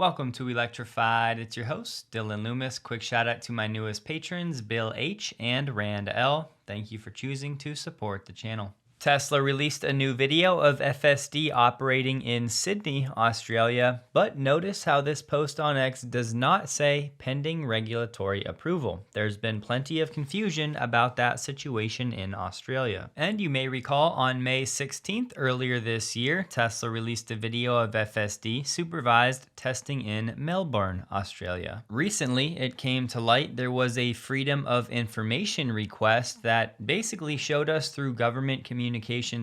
Welcome to Electrified. It's your host, Dylan Loomis. Quick shout out to my newest patrons, Bill H. and Rand L. Thank you for choosing to support the channel. Tesla released a new video of FSD operating in Sydney, Australia, but notice how this post on X does not say pending regulatory approval. There's been plenty of confusion about that situation in Australia. And you may recall on May 16th earlier this year, Tesla released a video of FSD supervised testing in Melbourne, Australia. Recently, it came to light there was a Freedom of Information request that basically showed us through government communications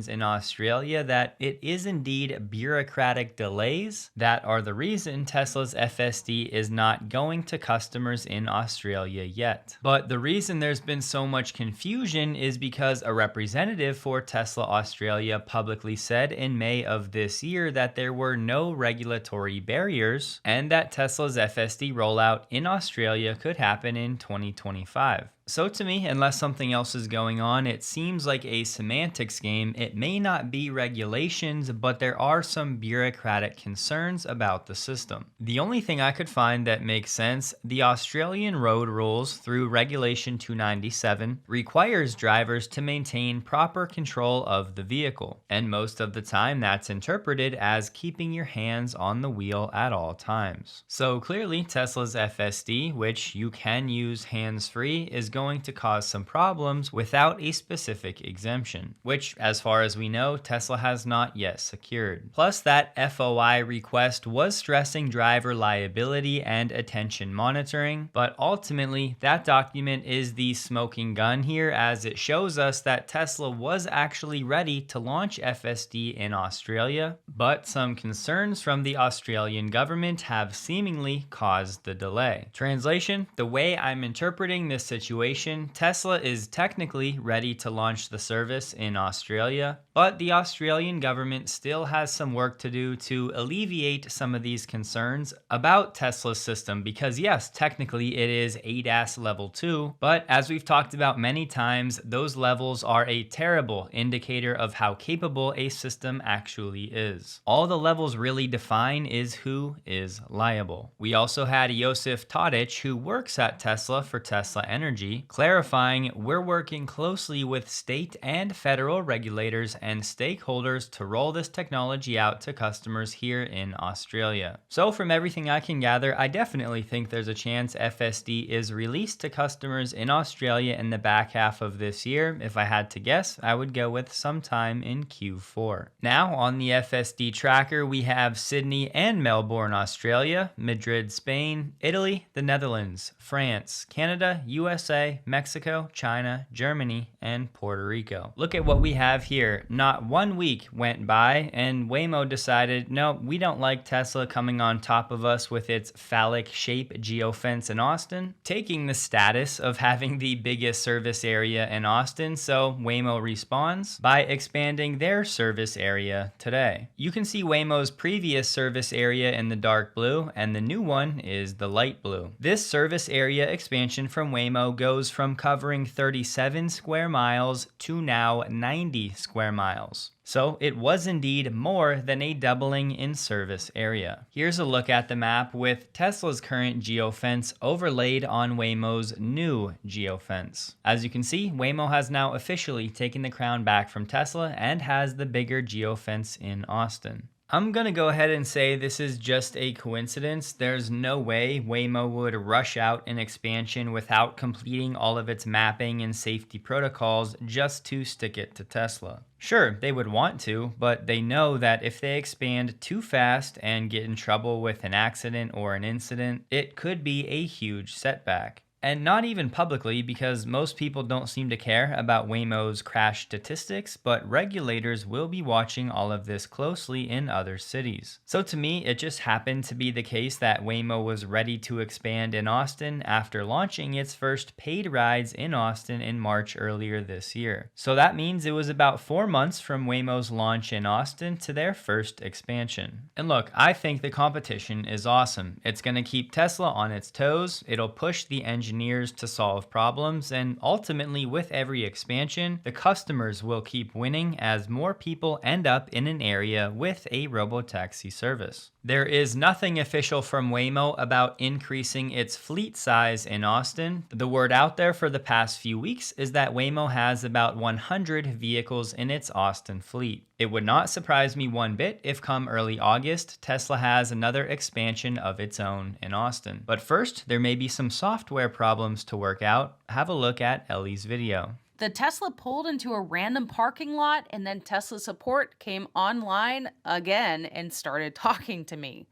in Australia that it is indeed bureaucratic delays that are the reason Tesla's FSD is not going to customers in Australia yet. But the reason there's been so much confusion is because a representative for Tesla Australia publicly said in May of this year that there were no regulatory barriers and that Tesla's FSD rollout in Australia could happen in 2025. So to me, unless something else is going on, it seems like a semantics game. It may not be regulations, but there are some bureaucratic concerns about the system. The only thing I could find that makes sense, the Australian road rules through Regulation 297 requires drivers to maintain proper control of the vehicle. And most of the time that's interpreted as keeping your hands on the wheel at all times. So clearly Tesla's FSD, which you can use hands-free, is going to cause some problems without a specific exemption, which as far as we know, Tesla has not yet secured. Plus that FOI request was stressing driver liability and attention monitoring, but ultimately that document is the smoking gun here as it shows us that Tesla was actually ready to launch FSD in Australia, but some concerns from the Australian government have seemingly caused the delay. Translation, the way I'm interpreting this situation, Tesla is technically ready to launch the service in Australia, but the Australian government still has some work to do to alleviate some of these concerns about Tesla's system because yes, technically it is ADAS level 2, but as we've talked about many times, those levels are a terrible indicator of how capable a system actually is. All the levels really define is who is liable. We also had Josef Tadic, who works at Tesla for Tesla Energy, clarifying we're working closely with state and federal regulators and stakeholders to roll this technology out to customers here in Australia. So from everything I can gather, I definitely think there's a chance FSD is released to customers in Australia in the back half of this year. If I had to guess, I would go with sometime in Q4. Now on the FSD tracker, we have Sydney and Melbourne, Australia, Madrid, Spain, Italy, the Netherlands, France, Canada, USA, Mexico, China, Germany, and Puerto Rico. Look at what we have here. Not 1 week went by and Waymo decided, no, we don't like Tesla coming on top of us with its phallic shape geofence in Austin, taking the status of having the biggest service area in Austin. So Waymo responds by expanding their service area today. You can see Waymo's previous service area in the dark blue and the new one is the light blue. This service area expansion from Waymo goes from covering 37 square miles to now 90 square miles. So it was indeed more than a doubling in service area. Here's a look at the map with Tesla's current geofence overlaid on Waymo's new geofence. As you can see, Waymo has now officially taken the crown back from Tesla and has the bigger geofence in Austin. I'm gonna go ahead and say this is just a coincidence. There's no way Waymo would rush out an expansion without completing all of its mapping and safety protocols just to stick it to Tesla. Sure, they would want to, but they know that if they expand too fast and get in trouble with an accident or an incident, it could be a huge setback. And not even publicly because most people don't seem to care about Waymo's crash statistics, but regulators will be watching all of this closely in other cities. So to me, it just happened to be the case that Waymo was ready to expand in Austin after launching its first paid rides in Austin in March earlier this year. So that means it was about 4 months from Waymo's launch in Austin to their first expansion. And look, I think the competition is awesome. It's going to keep Tesla on its toes, it'll push the engineers to solve problems, and ultimately with every expansion, the customers will keep winning as more people end up in an area with a robotaxi service. There is nothing official from Waymo about increasing its fleet size in Austin. The word out there for the past few weeks is that Waymo has about 100 vehicles in its Austin fleet. It would not surprise me one bit if come early August, Tesla has another expansion of its own in Austin. But first, there may be some software problems to work out. Have a look at Ellie's video. The Tesla pulled into a random parking lot, and then Tesla support came online again and started talking to me.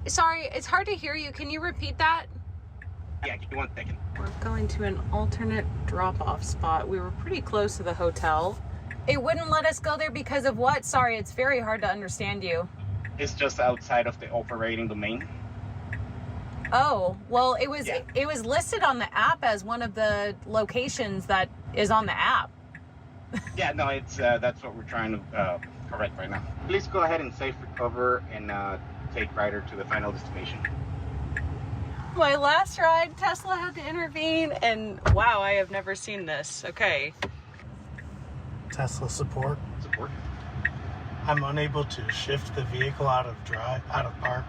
Sorry, it's hard to hear you. Can you repeat that? Yeah, give me 1 second. We're going to an alternate drop-off spot. We were pretty close to the hotel. It wouldn't let us go there because of what? Sorry, it's very hard to understand you. It's just outside of the operating domain. Oh, well, it was listed on the app as one of the locations that is on the app. Yeah, no, it's that's what we're trying to correct right now. Please go ahead and safe recover and take Ryder to the final destination. My last ride, Tesla had to intervene, and wow, I have never seen this. Okay. Tesla support. Support. I'm unable to shift the vehicle out of park.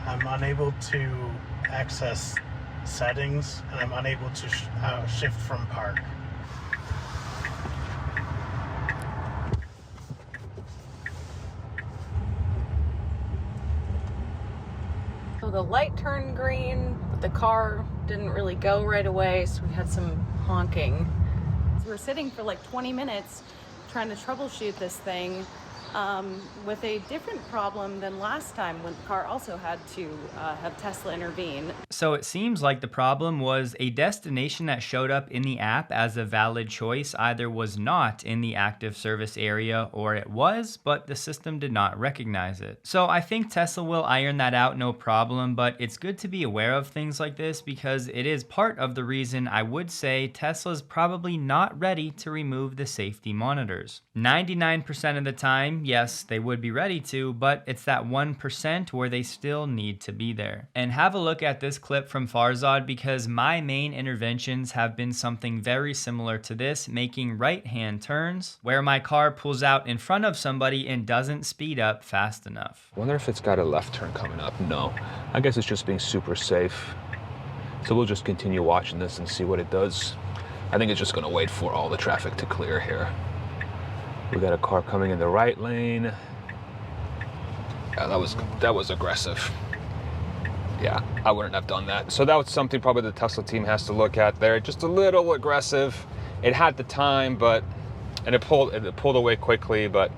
I'm unable to access settings, and I'm unable to shift from park. So the light turned green, but the car didn't really go right away, so we had some honking. So we're sitting for like 20 minutes trying to troubleshoot this thing with a different problem than last time when the car also had to have Tesla intervene. So it seems like the problem was a destination that showed up in the app as a valid choice either was not in the active service area or it was, but the system did not recognize it. So I think Tesla will iron that out no problem, but it's good to be aware of things like this because it is part of the reason I would say Tesla's probably not ready to remove the safety monitors. 99% of the time, yes, they would be ready to, but it's that 1% where they still need to be there. And have a look at this clip from Farzad because my main interventions have been something very similar to this, making right-hand turns where my car pulls out in front of somebody and doesn't speed up fast enough. Wonder if it's got a left turn coming up. No, I guess it's just being super safe. So we'll just continue watching this and see what it does. I think it's just gonna wait for all the traffic to clear here. We got a car coming in the right lane. Yeah, that was aggressive. Yeah, I wouldn't have done that. So that was something probably the Tesla team has to look at there. Just a little aggressive. It had the time, and it pulled away quickly, but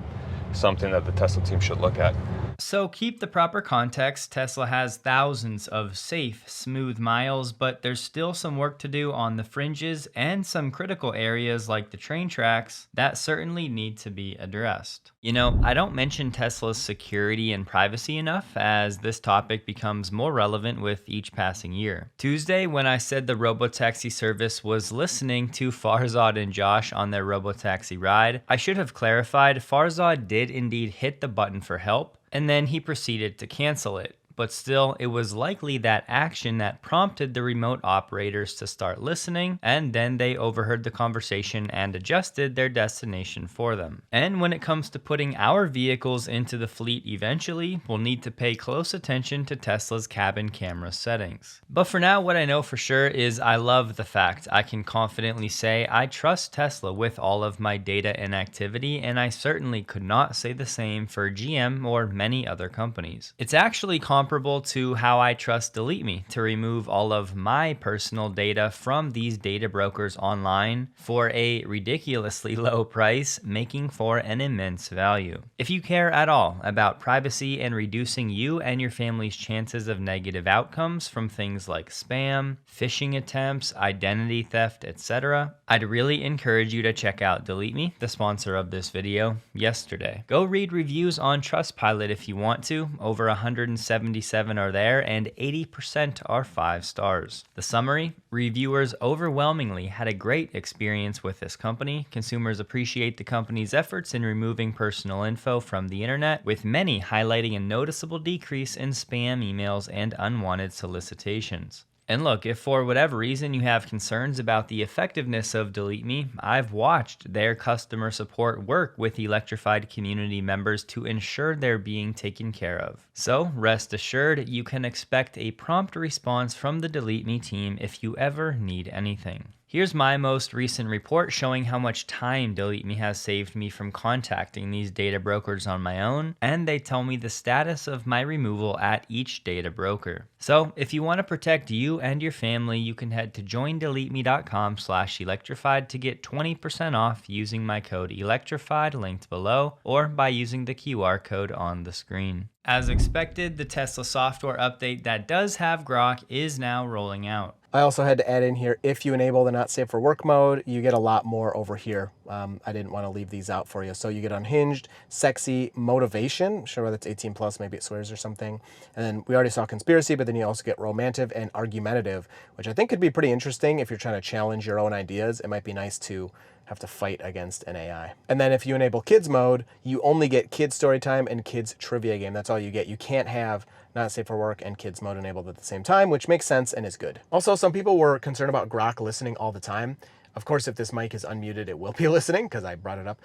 something that the Tesla team should look at. So keep the proper context. Tesla has thousands of safe, smooth miles, but there's still some work to do on the fringes and some critical areas like the train tracks that certainly need to be addressed. You know, I don't mention Tesla's security and privacy enough as this topic becomes more relevant with each passing year. Tuesday, when I said the Robotaxi service was listening to Farzad and Josh on their Robotaxi ride, I should have clarified Farzad did indeed hit the button for help, and then he proceeded to cancel it. But still, it was likely that action that prompted the remote operators to start listening, and then they overheard the conversation and adjusted their destination for them. And when it comes to putting our vehicles into the fleet eventually, we'll need to pay close attention to Tesla's cabin camera settings. But for now, what I know for sure is I love the fact I can confidently say I trust Tesla with all of my data and activity, and I certainly could not say the same for GM or many other companies. It's actually comparable to how I trust Delete Me to remove all of my personal data from these data brokers online for a ridiculously low price, making for an immense value. If you care at all about privacy and reducing you and your family's chances of negative outcomes from things like spam, phishing attempts, identity theft, etc., I'd really encourage you to check out Delete Me, the sponsor of this video, yesterday. Go read reviews on Trustpilot if you want to. Over 177 are there and 80% are 5 stars. The summary: reviewers overwhelmingly had a great experience with this company. Consumers appreciate the company's efforts in removing personal info from the internet, with many highlighting a noticeable decrease in spam emails and unwanted solicitations. And look, if for whatever reason you have concerns about the effectiveness of Delete Me, I've watched their customer support work with Electrified community members to ensure they're being taken care of. So rest assured, you can expect a prompt response from the Delete Me team if you ever need anything. Here's my most recent report showing how much time Delete Me has saved me from contacting these data brokers on my own, and they tell me the status of my removal at each data broker. So if you want to protect you and your family, you can head to joindeleteme.com/electrified to get 20% off using my code electrified linked below, or by using the QR code on the screen. As expected, the Tesla software update that does have Grok is now rolling out. I also had to add in here, if you enable the not safe for work mode, you get a lot more over here. I didn't want to leave these out for you. So you get unhinged, sexy, motivation. I'm sure that's 18 plus, maybe it swears or something. And then we already saw conspiracy, but then you also get romantic and argumentative, which I think could be pretty interesting if you're trying to challenge your own ideas. It might be nice to have to fight against an AI. And then if you enable kids mode, you only get kids story time and kids trivia game. That's all you get. You can't have not safe for work and kids mode enabled at the same time, which makes sense and is good. Also, some people were concerned about Grok listening all the time. Of course, if this mic is unmuted, it will be listening because I brought it up.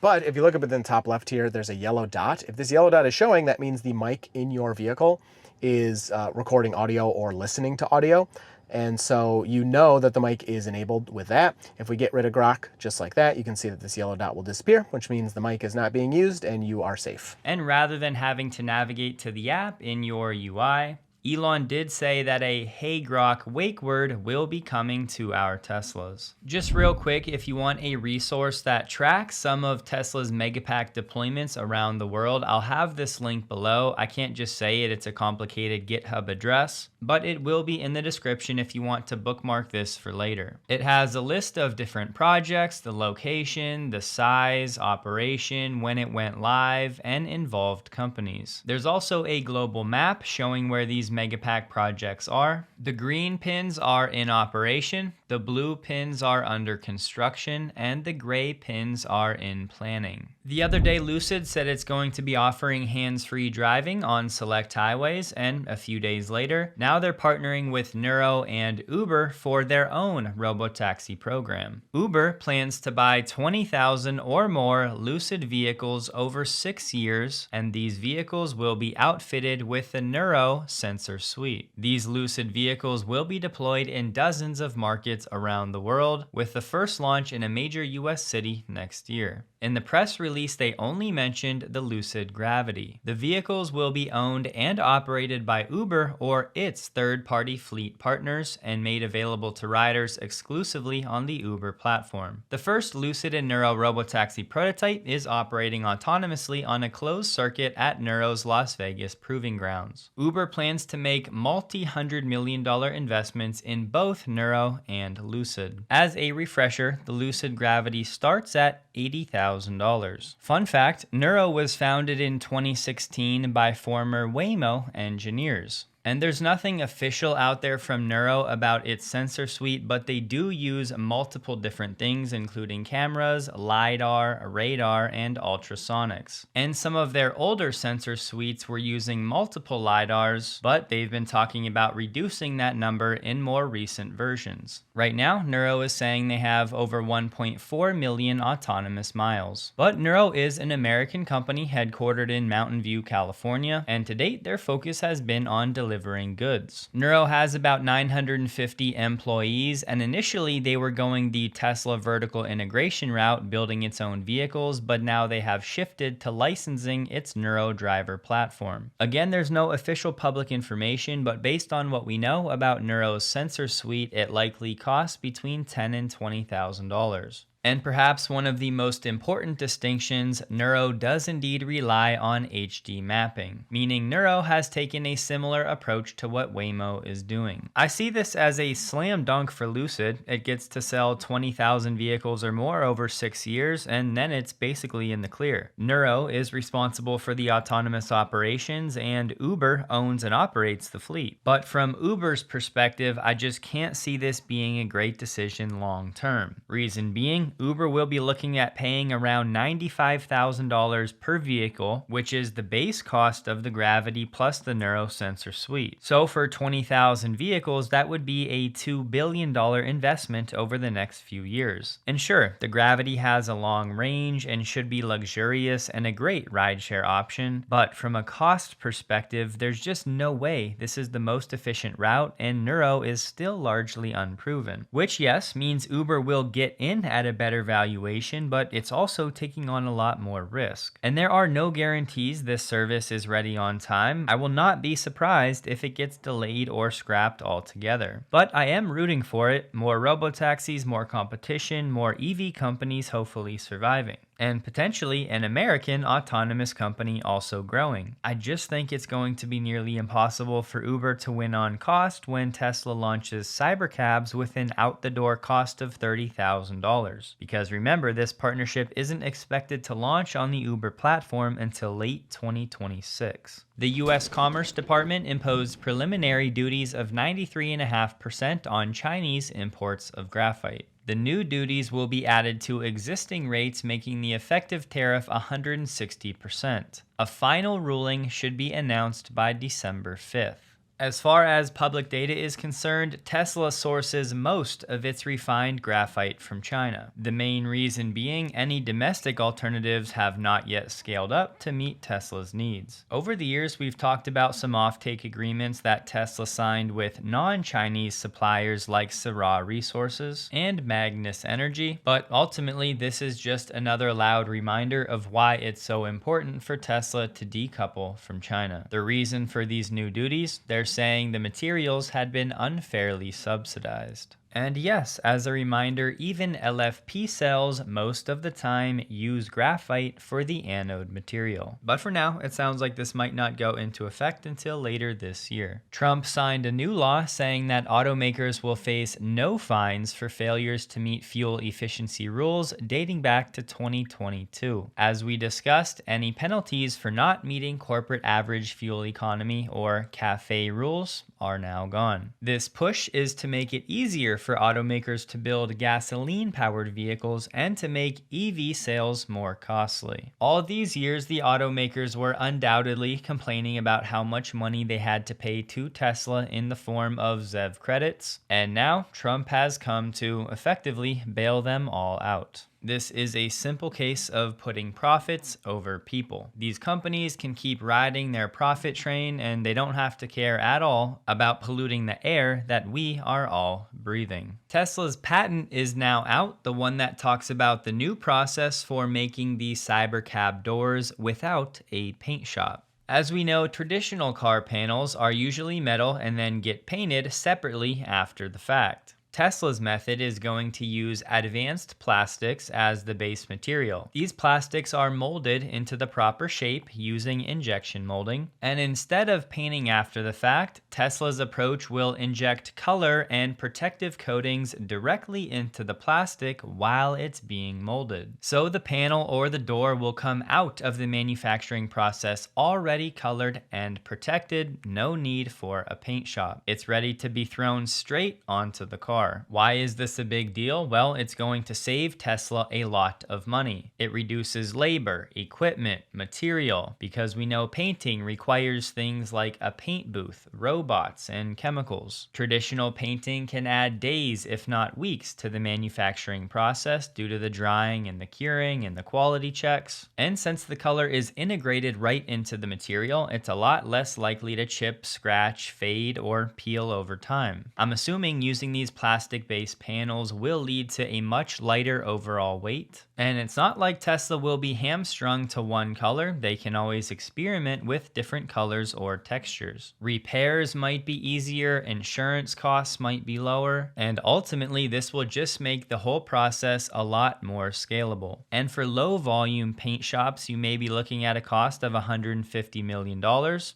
But if you look up at the top left here, there's a yellow dot. If this yellow dot is showing, that means the mic in your vehicle is recording audio or listening to audio. And so you know that the mic is enabled with that. If we get rid of Grok just like that, you can see that this yellow dot will disappear, which means the mic is not being used and you are safe. And rather than having to navigate to the app in your UI, Elon did say that a "Hey Grok" wake word will be coming to our Teslas. Just real quick, if you want a resource that tracks some of Tesla's Megapack deployments around the world, I'll have this link below. I can't just say it, it's a complicated GitHub address, but it will be in the description if you want to bookmark this for later. It has a list of different projects, the location, the size, operation, when it went live, and involved companies. There's also a global map showing where these Megapack projects are. The green pins are in operation, the blue pins are under construction, and the gray pins are in planning. The other day, Lucid said it's going to be offering hands-free driving on select highways, and a few days later, now they're partnering with Nuro and Uber for their own Robotaxi program. Uber plans to buy 20,000 or more Lucid vehicles over 6 years, and these vehicles will be outfitted with the Nuro sensor suite. These Lucid vehicles will be deployed in dozens of markets around the world, with the first launch in a major US city next year. In the press release, they only mentioned the Lucid Gravity. The vehicles will be owned and operated by Uber or its third-party fleet partners and made available to riders exclusively on the Uber platform. The first Lucid and Nuro Robotaxi prototype is operating autonomously on a closed circuit at Nuro's Las Vegas proving grounds. Uber plans to make multi-$100 million investments in both Nuro and Lucid. As a refresher, the Lucid Gravity starts at $80,000. Fun fact, Nuro was founded in 2016 by former Waymo engineers. And there's nothing official out there from Nuro about its sensor suite, but they do use multiple different things, including cameras, LiDAR, radar, and ultrasonics. And some of their older sensor suites were using multiple LiDARs, but they've been talking about reducing that number in more recent versions. Right now, Nuro is saying they have over 1.4 million autonomous miles. But Nuro is an American company headquartered in Mountain View, California, and to date, their focus has been on delivering goods. Nuro has about 950 employees, and initially they were going the Tesla vertical integration route, building its own vehicles, but now they have shifted to licensing its Nuro driver platform. Again, there's no official public information, but based on what we know about Nuro's sensor suite, it likely costs between $10,000 and $20,000. And perhaps one of the most important distinctions, Nuro does indeed rely on HD mapping, meaning Nuro has taken a similar approach to what Waymo is doing. I see this as a slam dunk for Lucid. It gets to sell 20,000 vehicles or more over 6 years, and then it's basically in the clear. Nuro is responsible for the autonomous operations, and Uber owns and operates the fleet. But from Uber's perspective, I just can't see this being a great decision long term. Reason being, Initially, Uber will be looking at paying around $95,000 per vehicle, which is the base cost of the Gravity plus the neurosensor suite. So for 20,000 vehicles, that would be a $2 billion investment over the next few years. And sure, the Gravity has a long range and should be luxurious and a great rideshare option, but from a cost perspective, there's just no way this is the most efficient route, and Neuro is still largely unproven. Which, yes, means Uber will get in at a better valuation, but it's also taking on a lot more risk. And there are no guarantees this service is ready on time. I will not be surprised if it gets delayed or scrapped altogether. But I am rooting for it. More robotaxis, more competition, more EV companies hopefully surviving, and potentially an American autonomous company also growing. I just think it's going to be nearly impossible for Uber to win on cost when Tesla launches cybercabs with an out-the-door cost of $30,000. Because remember, this partnership isn't expected to launch on the Uber platform until late 2026. The U.S. Commerce Department imposed preliminary duties of 93.5% on Chinese imports of graphite. The new duties will be added to existing rates, making the effective tariff 160%. A final ruling should be announced by December 5th. As far as public data is concerned, Tesla sources most of its refined graphite from China. The main reason being any domestic alternatives have not yet scaled up to meet Tesla's needs. Over the years, we've talked about some offtake agreements that Tesla signed with non-Chinese suppliers like Syrah Resources and Magnus Energy, but ultimately this is just another loud reminder of why it's so important for Tesla to decouple from China. The reason for these new duties, they're saying the materials had been unfairly subsidized. And yes, as a reminder, even LFP cells most of the time use graphite for the anode material. But for now, it sounds like this might not go into effect until later this year. Trump signed a new law saying that automakers will face no fines for failures to meet fuel efficiency rules dating back to 2022. As we discussed, any penalties for not meeting corporate average fuel economy or CAFE rules are now gone. This push is to make it easier for automakers to build gasoline-powered vehicles and to make EV sales more costly. All these years, the automakers were undoubtedly complaining about how much money they had to pay to Tesla in the form of ZEV credits, and now Trump has come to effectively bail them all out. This is a simple case of putting profits over people. These companies can keep riding their profit train and they don't have to care at all about polluting the air that we are all breathing. Tesla's patent is now out, the one that talks about the new process for making the Cybercab doors without a paint shop. As we know, traditional car panels are usually metal and then get painted separately after the fact. Tesla's method is going to use advanced plastics as the base material. These plastics are molded into the proper shape using injection molding, and instead of painting after the fact, Tesla's approach will inject color and protective coatings directly into the plastic while it's being molded. So the panel or the door will come out of the manufacturing process already colored and protected, no need for a paint shop. It's ready to be thrown straight onto the car. Why is this a big deal? Well, it's going to save Tesla a lot of money. It reduces labor, equipment, material, because we know painting requires things like a paint booth, robots, and chemicals. Traditional painting can add days, if not weeks, to the manufacturing process due to the drying and the curing and the quality checks. And since the color is integrated right into the material, it's a lot less likely to chip, scratch, fade, or peel over time. I'm assuming using these plastic-based panels will lead to a much lighter overall weight. And it's not like Tesla will be hamstrung to one color. They can always experiment with different colors or textures. Repairs might be easier, insurance costs might be lower, and ultimately this will just make the whole process a lot more scalable. And for low volume paint shops, you may be looking at a cost of $150 million,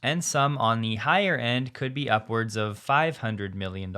and some on the higher end could be upwards of $500 million.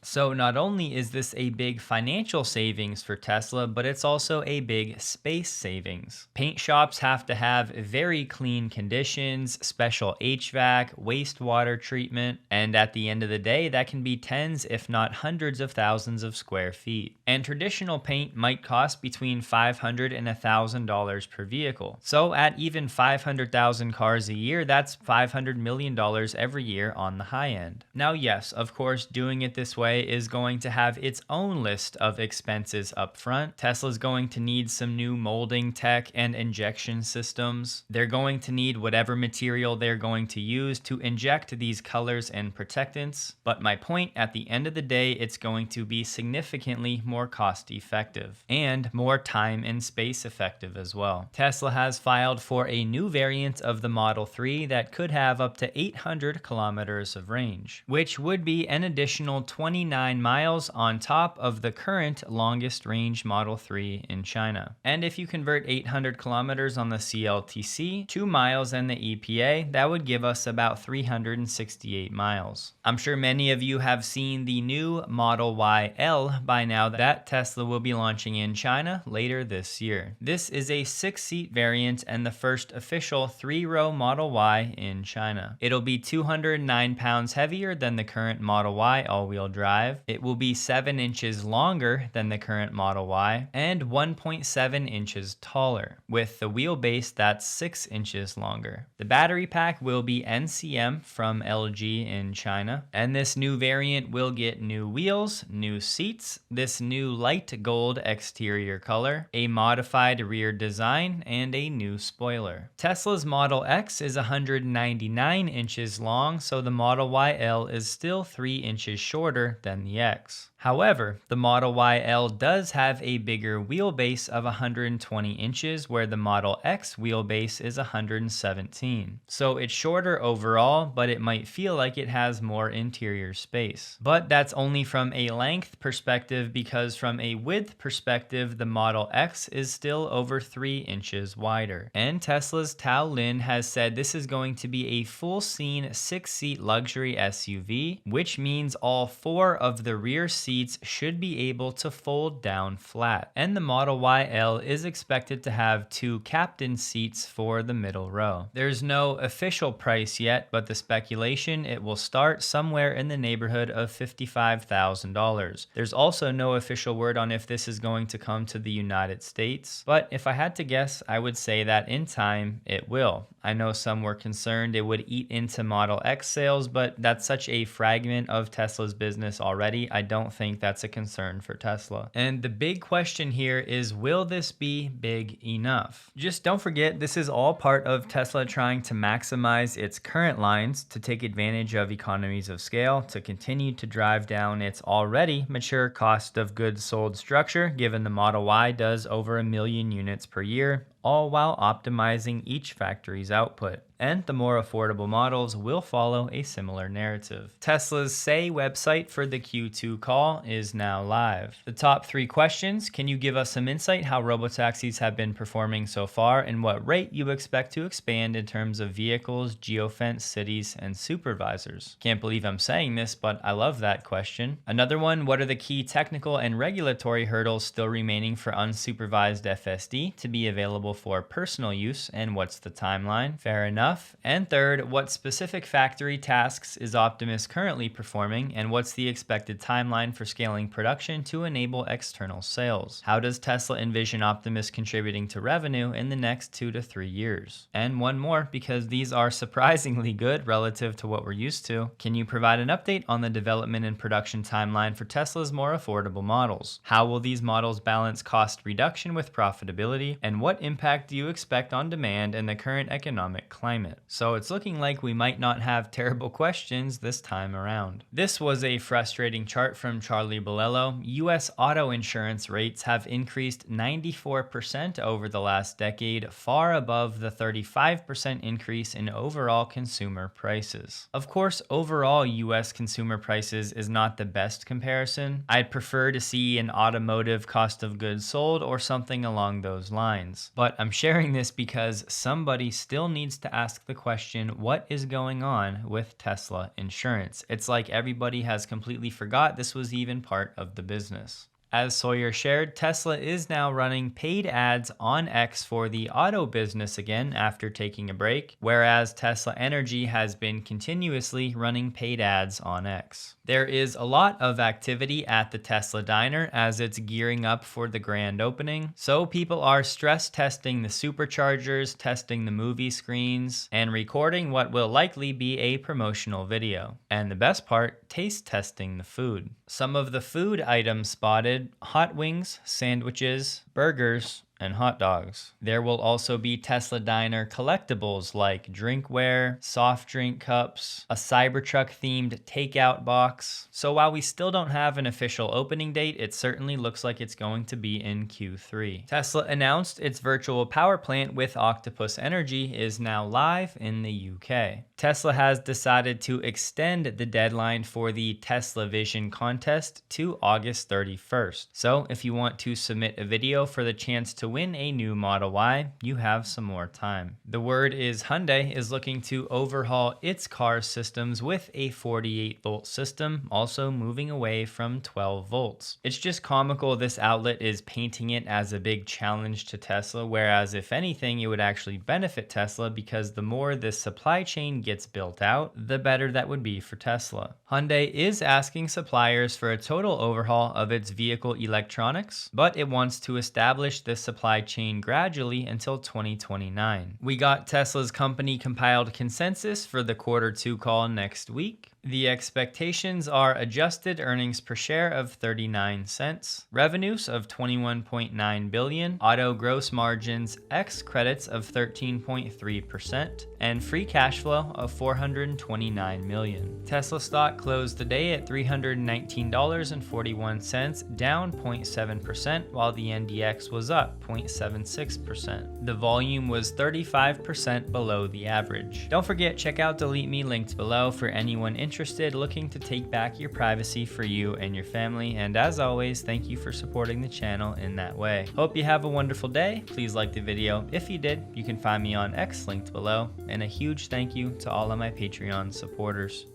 So not only only is this a big financial savings for Tesla, but it's also a big space savings. Paint shops have to have very clean conditions, special HVAC, wastewater treatment, and at the end of the day, that can be tens if not hundreds of thousands of square feet. And traditional paint might cost between $500 and $1,000 per vehicle. So at even 500,000 cars a year, that's $500 million every year on the high end. Now, yes, of course, doing it this way is going to have its own list of expenses up front. Tesla's going to need some new molding tech and injection systems. They're going to need whatever material they're going to use to inject these colors and protectants. But my point, at the end of the day, it's going to be significantly more cost effective and more time and space effective as well. Tesla has filed for a new variant of the Model 3 that could have up to 800 kilometers of range, which would be an additional 29 miles on top of the current longest range Model 3 in China. And if you convert 800 kilometers on the CLTC, 2 miles and the EPA, that would give us about 368 miles. I'm sure many of you have seen the new Model Y L by now that Tesla will be launching in China later this year. This is a 6-seat variant and the first official 3-row Model Y in China. It'll be 209 pounds heavier than the current Model Y all-wheel drive. It will be 7 inches longer than the current Model Y and 1.7 inches taller, with the wheelbase that's 6 inches longer. The battery pack will be NCM from LG in China, and this new variant will get new wheels, new seats, this new light gold exterior color, a modified rear design, and a new spoiler. Tesla's Model X is 199 inches long, so the Model Y L is still 3 inches shorter than the X. However, the Model Y L does have a bigger wheelbase of 120 inches, where the Model X wheelbase is 117. So it's shorter overall, but it might feel like it has more interior space. But that's only from a length perspective, because from a width perspective, the Model X is still over 3 inches wider. And Tesla's Tao Lin has said this is going to be a full-scene 6-seat luxury SUV, which means all 4 of the rear seats should be able to fold down flat. And the Model Y L is expected to have 2 captain seats for the middle row. There's no official price yet, but the speculation it will start somewhere in the neighborhood of $55,000. There's also no official word on if this is going to come to the United States, but if I had to guess, I would say that in time it will. I know some were concerned it would eat into Model X sales, but that's such a fragment of Tesla's business already. I don't think that's a concern for Tesla. And the big question here is, will this be big enough? Just don't forget, this is all part of Tesla trying to maximize its current lines to take advantage of economies of scale, to continue to drive down its already mature cost of goods sold structure, given the Model Y does over 1 million units per year, all while optimizing each factory's output. And the more affordable models will follow a similar narrative. Tesla's Say website for the Q2 call is now live. The top 3 questions: can you give us some insight how robotaxis have been performing so far and what rate you expect to expand in terms of vehicles, geofence, cities, and supervisors? Can't believe I'm saying this, but I love that question. Another one: what are the key technical and regulatory hurdles still remaining for unsupervised FSD to be available for personal use, and what's the timeline? Fair enough. And third, what specific factory tasks is Optimus currently performing, and what's the expected timeline for scaling production to enable external sales? How does Tesla envision Optimus contributing to revenue in the next 2 to 3 years? And one more, because these are surprisingly good relative to what we're used to. Can you provide an update on the development and production timeline for Tesla's more affordable models? How will these models balance cost reduction with profitability, and what impact do you expect on demand in the current economic climate? So it's looking like we might not have terrible questions this time around. This was a frustrating chart from Charlie Bolello. US auto insurance rates have increased 94% over the last decade, far above the 35% increase in overall consumer prices. Of course, overall US consumer prices is not the best comparison. I'd prefer to see an automotive cost of goods sold or something along those lines. But I'm sharing this because somebody still needs to ask ask the question, what is going on with Tesla insurance? It's like everybody has completely forgot this was even part of the business. As Sawyer shared, Tesla is now running paid ads on X for the auto business again after taking a break, whereas Tesla Energy has been continuously running paid ads on X. There is a lot of activity at the Tesla diner as it's gearing up for the grand opening, so people are stress testing the superchargers, testing the movie screens, and recording what will likely be a promotional video. And the best part, taste testing the food. Some of the food items spotted: hot wings, sandwiches, burgers, and hot dogs. There will also be Tesla Diner collectibles like drinkware, soft drink cups, a Cybertruck themed takeout box. So while we still don't have an official opening date, it certainly looks like it's going to be in Q3. Tesla announced its virtual power plant with Octopus Energy is now live in the UK. Tesla has decided to extend the deadline for the Tesla Vision contest to August 31st. So if you want to submit a video for the chance to win a new Model Y, you have some more time. The word is Hyundai is looking to overhaul its car systems with a 48 volt system, also moving away from 12 volts. It's just comical this outlet is painting it as a big challenge to Tesla, whereas if anything, it would actually benefit Tesla because the more this supply chain gets built out, the better that would be for Tesla. Hyundai is asking suppliers for a total overhaul of its vehicle electronics, but it wants to establish this supply chain gradually until 2029. We got Tesla's company compiled consensus for the Q2 call next week. The expectations are adjusted earnings per share of 39 cents, revenues of 21.9 billion, auto gross margins ex credits of 13.3%, and free cash flow of 429 million. Tesla stock closed the day at $319.41, down 0.7%, while the NDX was up 0.76%. The volume was 35% below the average. Don't forget, check out Delete Me linked below for anyone interested looking to take back your privacy for you and your family. And as always, thank you for supporting the channel in that way. Hope you have a wonderful day. Please like the video. If you did, you can find me on X linked below. And a huge thank you to all of my Patreon supporters.